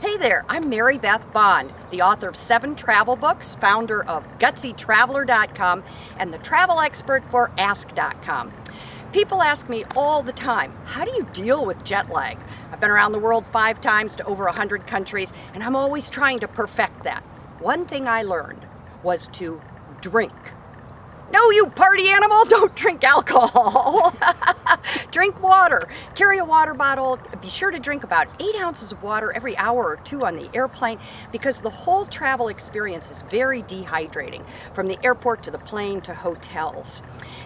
Hey there, I'm Mary Beth Bond, the author of 7 travel books, founder of GutsyTraveler.com, and the travel expert for Ask.com. People ask me all the time, how do you deal with jet lag? I've been around the world 5 times to over 100 countries, and I'm always trying to perfect that. One thing I learned was to drink. No, you party animal, don't drink alcohol. Drink water. Carry a water bottle. Be sure to drink about 8 ounces of water every hour or 2 on the airplane, because the whole travel experience is very dehydrating, from the airport to the plane to hotels.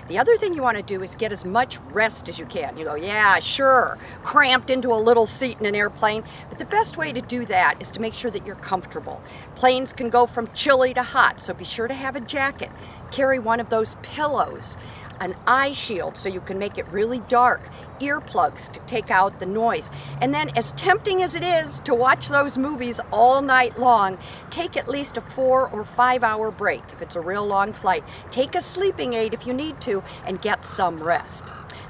The other thing you want to do is get as much rest as you can. You go, yeah, sure, cramped into a little seat in an airplane, but the best way to do that is to make sure that you're comfortable. Planes can go from chilly to hot, so be sure to have a jacket. Carry one of those pillows, an eye shield so you can make it really dark, earplugs to take out the noise, and then, as tempting as it is to watch those movies all night long, take at least a 4 or 5 hour break if it's a real long flight. Take a sleeping aid if you need to, and get some rest.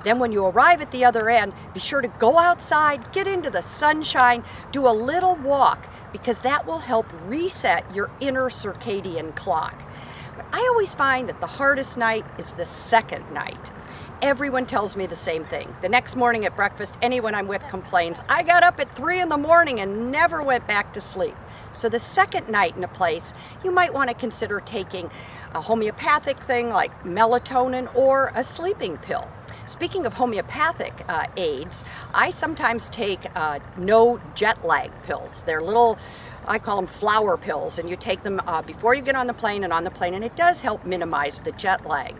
Then when you arrive at the other end, be sure to go outside, get into the sunshine, do a little walk, because that will help reset your inner circadian clock. But I always find that the hardest night is the second night. Everyone tells me the same thing. The next morning at breakfast, anyone I'm with complains, I got up at 3 in the morning and never went back to sleep. So the second night in a place, you might want to consider taking a homeopathic thing like melatonin or a sleeping pill. Speaking of homeopathic aids, I sometimes take no jet lag pills. They're little, I call them flower pills, and you take them before you get on the plane and on the plane, and it does help minimize the jet lag.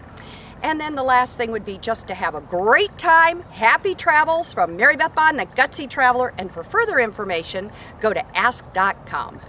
And then the last thing would be just to have a great time. Happy travels from Mary Beth Bond, the Gutsy Traveler, and for further information, go to Ask.com.